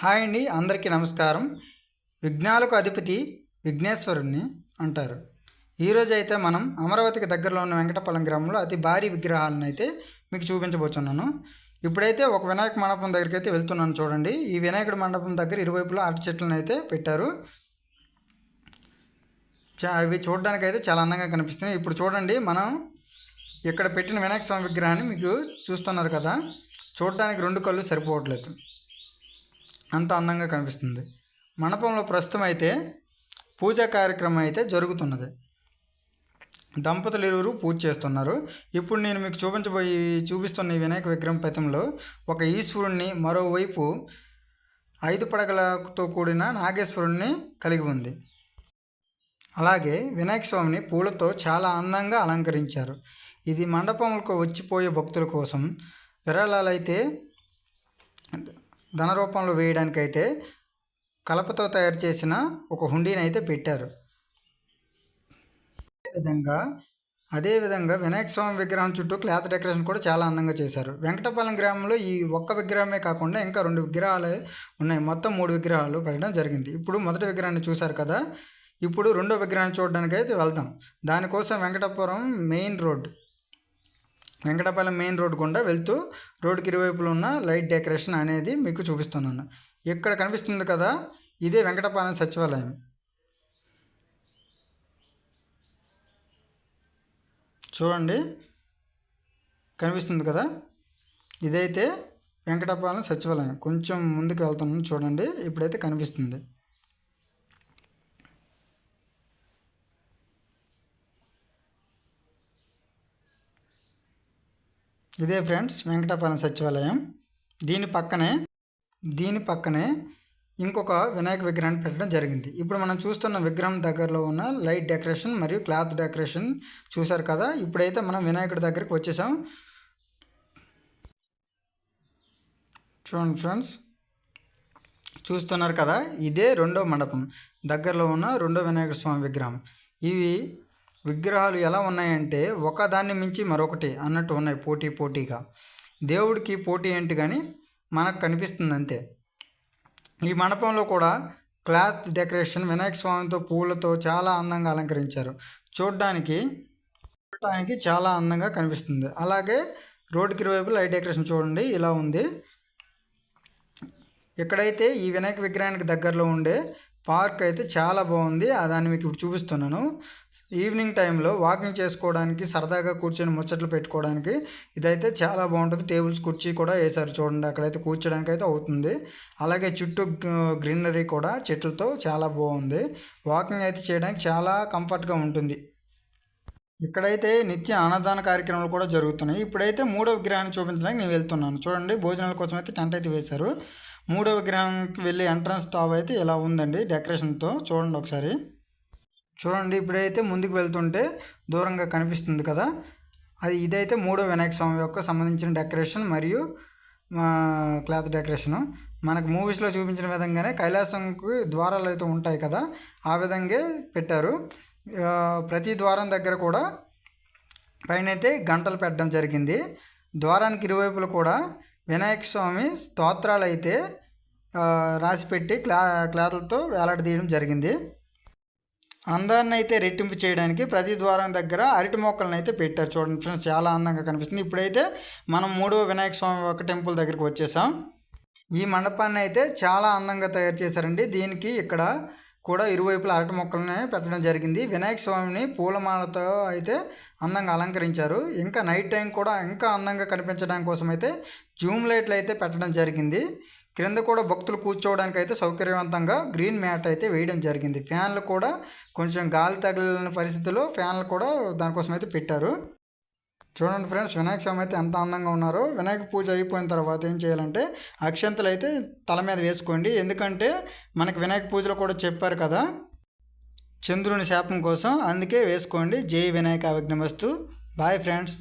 Hi అండి, అందరికీ నమస్కారం. విఘ్నాలకు అధిపతి విఘ్నేశ్వరుణ్ణి అంటారు. ఈరోజు అయితే మనం అమరావతికి దగ్గరలో ఉన్న వెంకటపాలెం గ్రామంలో అతి భారీ విగ్రహాలను అయితే మీకు చూపించబోతున్నాను. ఇప్పుడైతే ఒక వినాయక మండపం దగ్గరికి అయితే వెళ్తున్నాను. చూడండి, ఈ వినాయకుడి మండపం దగ్గర ఇరువైపులా అరటి చెట్లను అయితే పెట్టారు. ఇవి చూడడానికి అయితే చాలా అందంగా కనిపిస్తున్నాయి. ఇప్పుడు చూడండి, మనం ఇక్కడ పెట్టిన వినాయక స్వామి విగ్రహాన్ని మీకు చూస్తున్నారు కదా, చూడడానికి రెండు కళ్ళు సరిపోవట్లేదు, అంత అందంగా కనిపిస్తుంది. మండపంలో ప్రస్తుతం అయితే పూజా కార్యక్రమం అయితే జరుగుతున్నది. దంపతులు ఇరువురు పూజ చేస్తున్నారు. ఇప్పుడు నేను మీకు చూపిస్తున్న ఈ వినాయక విగ్రహం పథంలో ఒక ఈశ్వరుణ్ణి, మరోవైపు 5 పడగలతో కూడిన నాగేశ్వరుణ్ణి కలిగి ఉంది. అలాగే వినాయక స్వామిని పూలతో చాలా అందంగా అలంకరించారు. ఇది మండపంలో వచ్చిపోయే భక్తుల కోసం విరాళాలు అయితే ధన రూపంలో వేయడానికైతే కలపతో తయారు చేసిన ఒక హుండీని అయితే పెట్టారు. అదేవిధంగా వినాయక స్వామి విగ్రహం చుట్టూ క్లాత్ డెకరేషన్ కూడా చాలా అందంగా చేశారు. వెంకటపాలెం గ్రామంలో ఈ ఒక్క విగ్రహమే కాకుండా ఇంకా 2 విగ్రహాలు ఉన్నాయి. మొత్తం 3 విగ్రహాలు పెట్టడం జరిగింది. ఇప్పుడు మొదటి విగ్రహాన్ని చూశారు కదా, ఇప్పుడు రెండో విగ్రహాన్ని చూడడానికి అయితే వెళ్దాం. దానికోసం వెంకటపాలెం మెయిన్ రోడ్ గుండా వెళ్తూ రోడ్డుకి ఇరువైపులు ఉన్న లైట్ డెకరేషన్ అనేది మీకు చూపిస్తున్నాను. ఇక్కడ కనిపిస్తుంది కదా, ఇదే వెంకటపాలెం సచివాలయం. చూడండి, కనిపిస్తుంది కదా, ఇదైతే వెంకటపాలెం సచివాలయం. కొంచెం ముందుకు వెళ్తున్నాను, చూడండి, ఇప్పుడైతే కనిపిస్తుంది. ఇదే ఫ్రెండ్స్ వెంకటపాలెం సచివాలయం. దీని పక్కనే ఇంకొక వినాయక విగ్రహాన్ని పెట్టడం జరిగింది. ఇప్పుడు మనం చూస్తున్న విగ్రహం దగ్గరలో ఉన్న లైట్ డెకరేషన్ మరియు క్లాత్ డెకరేషన్ చూసారు కదా. ఇప్పుడైతే మనం వినాయకుడి దగ్గరికి వచ్చేసాం. చూడండి ఫ్రెండ్స్, చూస్తున్నారు కదా, ఇదే రెండో మండపం దగ్గరలో ఉన్న రెండో వినాయక స్వామి విగ్రహం. ఇవి విగ్రహాలు ఎలా ఉన్నాయంటే ఒకదాన్ని మించి మరొకటి అన్నట్టు ఉన్నాయి, పోటీగా. దేవుడికి పోటీ ఏంటి కానీ మనకు కనిపిస్తుంది అంతే. ఈ మండపంలో కూడా క్లాత్ డెకరేషన్ వినాయక స్వామితో పూలతో చాలా అందంగా అలంకరించారు. చూడటానికి చాలా అందంగా కనిపిస్తుంది. అలాగే రోడ్డుకి ఇరువైపు లైట్ డెకరేషన్ చూడండి, ఇలా ఉంది. ఇక్కడైతే ఈ వినాయక విగ్రహానికి దగ్గరలో ఉండే పార్క్ అయితే చాలా బాగుంది. దాన్ని మీకు ఇప్పుడు చూపిస్తున్నాను. ఈవినింగ్ టైంలో వాకింగ్ చేసుకోవడానికి, సరదాగా కూర్చొని ముచ్చట్లు పెట్టుకోవడానికి ఇదైతే చాలా బాగుంటుంది. టేబుల్స్, కుర్చీ కూడా వేశారు చూడండి, అక్కడైతే కూర్చోడానికి అయితే అవుతుంది. అలాగే చుట్టూ గ్రీనరీ కూడా చెట్లతో చాలా బాగుంది. వాకింగ్ అయితే చేయడానికి చాలా కంఫర్ట్గా ఉంటుంది. ఇక్కడైతే నిత్య అన్నదాన కార్యక్రమాలు కూడా జరుగుతున్నాయి. ఇప్పుడైతే 3వ విగ్రహాన్ని చూపించడానికి నేను వెళ్తున్నాను. చూడండి, భోజనాల కోసం అయితే టెంట్ అయితే వేశారు. 3వ విగ్రహానికి వెళ్ళి ఎంట్రన్స్ తావు అయితే ఇలా ఉందండి డెకరేషన్తో. చూడండి ఒకసారి. చూడండి, ఇప్పుడైతే ముందుకు వెళ్తుంటే దూరంగా కనిపిస్తుంది కదా, ఇదైతే 3వ వినాయక స్వామి యొక్క సంబంధించిన డెకరేషన్ మరియు క్లాత్ డెకరేషను. మనకు మూవీస్లో చూపించిన విధంగానే కైలాసంకి ద్వారాలు అయితే ఉంటాయి కదా, ఆ విధంగా పెట్టారు. ప్రతి ద్వారం దగ్గర కూడా పైన అయితే గంటలు పెట్టడం జరిగింది. ద్వారానికి ఇరువైపులు కూడా వినాయక స్వామి స్తోత్రాలు అయితే రాసిపెట్టి క్లాతులతో వేలాడదీయడం జరిగింది. అందాన్ని అయితే రెట్టింపు చేయడానికి ప్రతి ద్వారం దగ్గర అరటి మొక్కలను అయితే పెట్టారు. చూడండి ఫ్రెండ్స్, చాలా అందంగా కనిపిస్తుంది. ఇప్పుడైతే మనం 3వ వినాయక స్వామి ఒక టెంపుల్ దగ్గరికి వచ్చేసాం. ఈ మండపాన్ని అయితే చాలా అందంగా తయారు చేశారండి. దీనికి ఇక్కడ కూడా ఇరువైపులా అరటి మొక్కలని పెట్టడం జరిగింది. వినాయక స్వామిని పూలమాలతో అయితే అందంగా అలంకరించారు. ఇంకా నైట్ టైం కూడా ఇంకా అందంగా కనిపించడానికి కోసం అయితే జూమ్ లైట్లు అయితే పెట్టడం జరిగింది. క్రింద కూడా భక్తులు కూర్చోవడానికి అయితే సౌకర్యవంతంగా గ్రీన్ మ్యాట్ అయితే వేయడం జరిగింది. ఫ్యాన్లు కూడా కొంచెం గాలి తగిలిన పరిస్థితుల్లో ఫ్యాన్లు కూడా దానికోసం అయితే పెట్టారు. చూడండి ఫ్రెండ్స్, వినాయక స్వామి అయితే ఎంత అందంగా ఉన్నారో. వినాయక పూజ అయిపోయిన తర్వాత ఏం చేయాలంటే అక్షంతలు అయితే తల మీద వేసుకోండి. ఎందుకంటే మనకు వినాయక పూజలో కూడా చెప్పారు కదా, చంద్రుని శాపం కోసం, అందుకే వేసుకోండి. జై వినాయక విఘ్నమస్తు. Bye friends.